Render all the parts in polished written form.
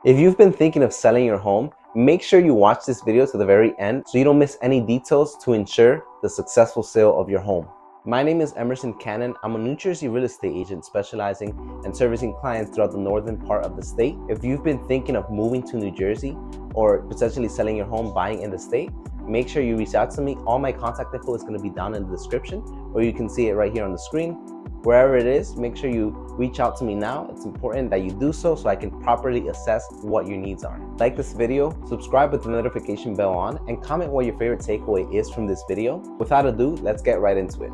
If you've been thinking of selling your home, make sure you watch this video to the very end so you don't miss any details to ensure the successful sale of your home. My name is Emerson Canon. I'm a New Jersey real estate agent specializing in servicing clients throughout the northern part of the state. If you've been thinking of moving to New Jersey or potentially selling your home, buying in the state, make sure you reach out to me. All my contact info is going to be down in the description, or you can see it right here on the screen. Wherever it is, make sure you reach out to me now. It's important that you do so I can properly assess what your needs are. Like this video, subscribe with the notification bell on, and comment what your favorite takeaway is from this video. Without ado, let's get right into it.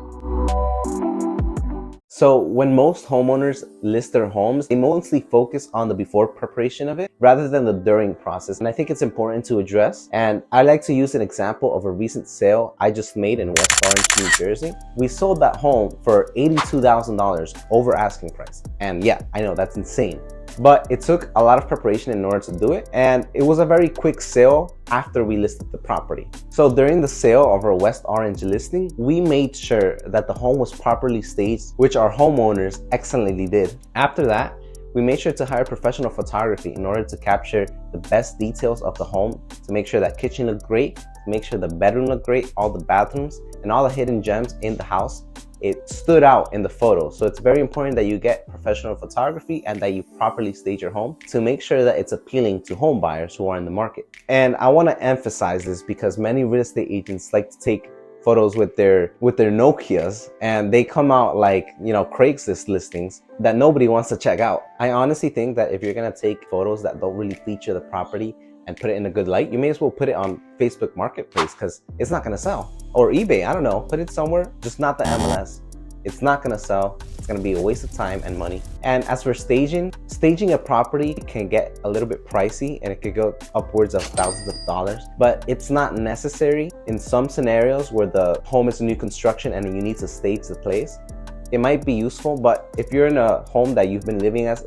So when most homeowners list their homes, they mostly focus on the before preparation of it rather than the during process. And I think it's important to address. And I like to use an example of a recent sale I just made in West Orange, New Jersey. We sold that home for $82,000 over asking price. And yeah, I know that's insane. But it took a lot of preparation in order to do it, and it was a very quick sale after we listed the property. So during the sale of our West Orange listing, we made sure that the home was properly staged, which our homeowners excellently did. After that, we made sure to hire professional photography in order to capture the best details of the home, to make sure that kitchen looked great, to make sure the bedroom looked great, all the bathrooms, and all the hidden gems in the house. It stood out in the photo. So it's very important that you get professional photography and that you properly stage your home to make sure that it's appealing to home buyers who are in the market. And I want to emphasize this because many real estate agents like to take photos with their Nokias, and they come out like, Craigslist listings that nobody wants to check out. I honestly think that if you're going to take photos that don't really feature the property and put it in a good light, you may as well put it on Facebook Marketplace, because it's not going to sell. Or eBay, I don't know, put it somewhere, just not the MLS. It's not going to sell. It's going to be a waste of time and money. And as for staging a property can get a little bit pricey, and it could go upwards of thousands of dollars, but it's not necessary. In some scenarios where the home is a new construction and you need to stage the place, it might be useful. But if you're in a home that you've been living as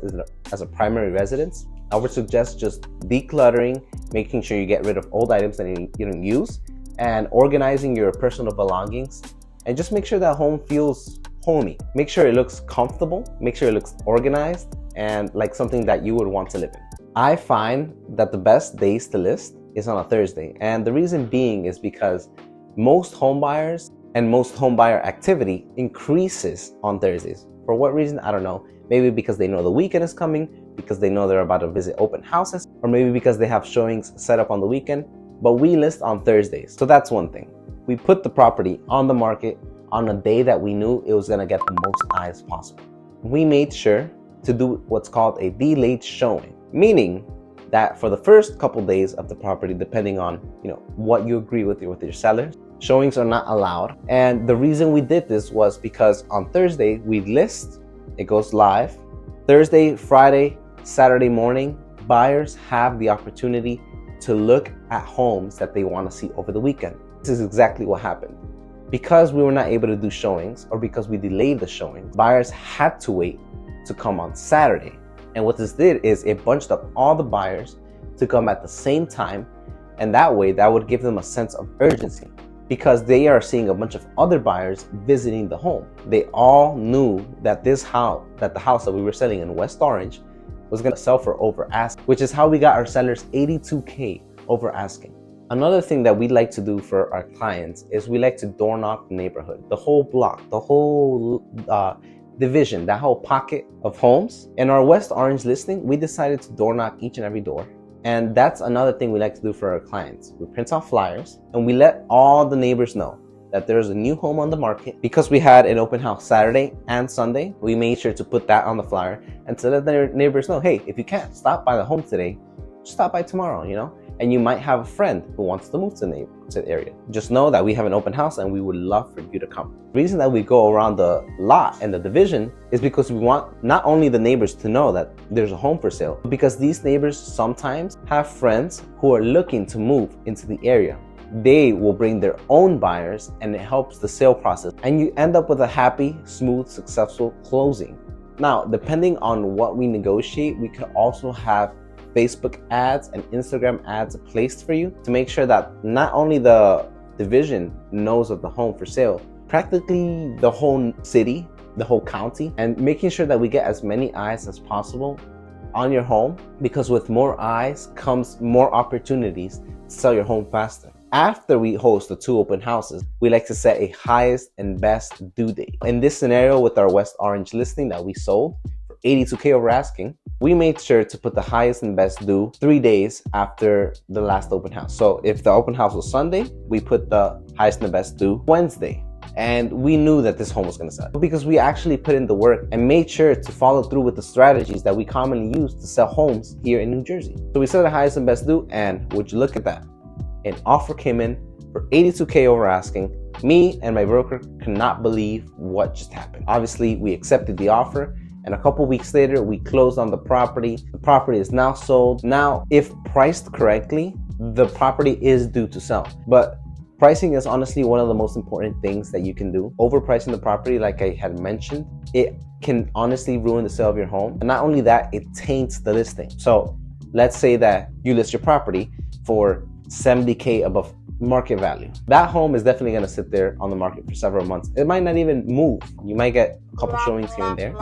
a primary residence, I would suggest just decluttering, making sure you get rid of old items that you don't use, and organizing your personal belongings, and just make sure that home feels homey. Make sure it looks comfortable, make sure it looks organized, and like something that you would want to live in. I find that the best days to list is on a Thursday, and the reason being is because most home buyers and most home buyer activity increases on Thursdays. For what reason? I don't know. Maybe because they know the weekend is coming, because they know they're about to visit open houses, or maybe because they have showings set up on the weekend. But we list on Thursdays. So that's one thing. We put the property on the market on a day that we knew it was gonna get the most eyes possible. We made sure to do what's called a delayed showing, meaning that for the first couple days of the property, depending on what you agree with your sellers, showings are not allowed. And the reason we did this was because on Thursday we list, it goes live. Thursday, Friday, Saturday morning, buyers have the opportunity to look at homes that they want to see over the weekend. This is exactly what happened. Because we were not able to do showings, or because we delayed the showing, buyers had to wait to come on Saturday. And what this did is it bunched up all the buyers to come at the same time, and that way that would give them a sense of urgency, because they are seeing a bunch of other buyers visiting the home. They all knew that the house that we were selling in West Orange was going to sell for over asking, which is how we got our sellers $82K over asking. Another thing that we like to do for our clients is we like to door knock the neighborhood, the whole block, the whole division, that whole pocket of homes. In our West Orange listing, we decided to door knock each and every door. And that's another thing we like to do for our clients. We print out flyers and we let all the neighbors know that there's a new home on the market. Because we had an open house Saturday and Sunday, we made sure to put that on the flyer and to let their neighbors know, hey, if you can't stop by the home today, just stop by tomorrow, And you might have a friend who wants to move to the area. Just know that we have an open house and we would love for you to come. The reason that we go around the lot and the division is because we want not only the neighbors to know that there's a home for sale, but because these neighbors sometimes have friends who are looking to move into the area. They will bring their own buyers, and it helps the sale process, and you end up with a happy, smooth, successful closing. Now, depending on what we negotiate, we could also have Facebook ads and Instagram ads placed for you to make sure that not only the division knows of the home for sale, practically the whole city, the whole county, and making sure that we get as many eyes as possible on your home, because with more eyes comes more opportunities to sell your home faster. After we host the 2 open houses, we like to set a highest and best due date. In this scenario with our West Orange listing that we sold for $82K over asking, we made sure to put the highest and best due 3 days after the last open house. So if the open house was Sunday, we put the highest and the best due Wednesday. And we knew that this home was going to sell because we actually put in the work and made sure to follow through with the strategies that we commonly use to sell homes here in New Jersey. So we set the highest and best due, and would you look at that? An offer came in for $82K over asking. Me and my broker could not believe what just happened. Obviously, we accepted the offer, and a couple weeks later, we closed on the property. The property is now sold. Now, if priced correctly, the property is due to sell. But pricing is honestly one of the most important things that you can do. Overpricing the property, like I had mentioned, it can honestly ruin the sale of your home. And not only that, it taints the listing. So let's say that you list your property for $70K above market value. That home is definitely going to sit there on the market for several months. It might not even move. You might get a couple showings here and there,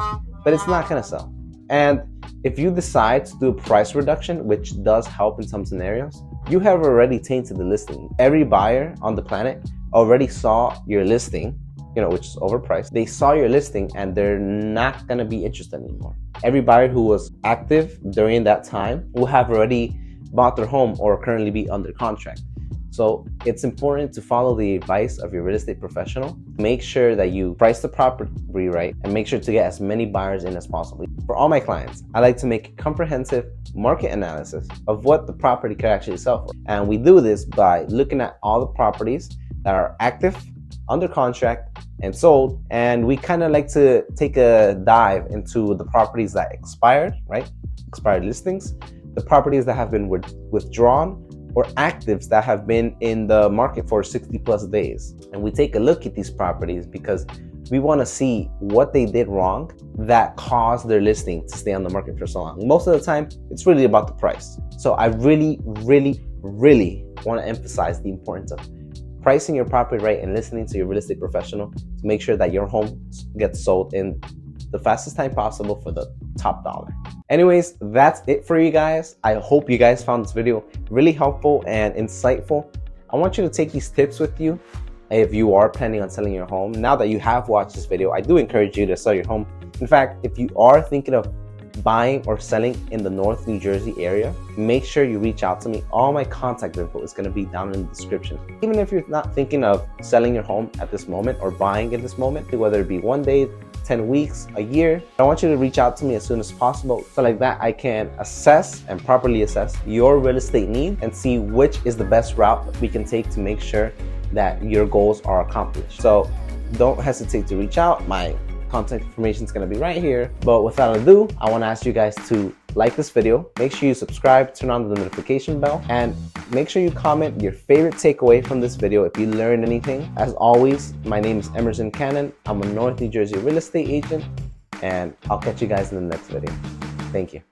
but it's not going to sell. And if you decide to do a price reduction, which does help in some scenarios, you have already tainted the listing. Every buyer on the planet already saw your listing, which is overpriced. They saw your listing and they're not going to be interested anymore. Every buyer who was active during that time will have already bought their home or currently be under contract. So it's important to follow the advice of your real estate professional. Make sure that you price the property right and make sure to get as many buyers in as possible. For all my clients, I like to make a comprehensive market analysis of what the property could actually sell for. And we do this by looking at all the properties that are active, under contract, and sold. And we kind of like to take a dive into the properties that expired, right? Expired listings, the properties that have been withdrawn, or actives that have been in the market for 60 plus days. And we take a look at these properties because we want to see what they did wrong that caused their listing to stay on the market for so long. Most of the time, it's really about the price. So I really want to emphasize the importance of pricing your property right and listening to your real estate professional to make sure that your home gets sold in the fastest time possible for the top dollar. Anyways, that's it for you guys. I hope you guys found this video really helpful and insightful. I want you to take these tips with you if you are planning on selling your home. Now that you have watched this video, I do encourage you to sell your home. In fact, if you are thinking of buying or selling in the North New Jersey area, make sure you reach out to me. All my contact info is going to be down in the description. Even if you're not thinking of selling your home at this moment or buying at this moment, whether it be 1 day, 10 weeks, a year, I want you to reach out to me as soon as possible. So like that, I can assess and properly assess your real estate need and see which is the best route we can take to make sure that your goals are accomplished. So don't hesitate to reach out. My contact information is going to be right here. But without ado, I want to ask you guys to like this video. Make sure you subscribe, turn on the notification bell, and make sure you comment your favorite takeaway from this video if you learned anything. As always, my name is Emerson Canon. I'm a North New Jersey real estate agent, and I'll catch you guys in the next video. Thank you.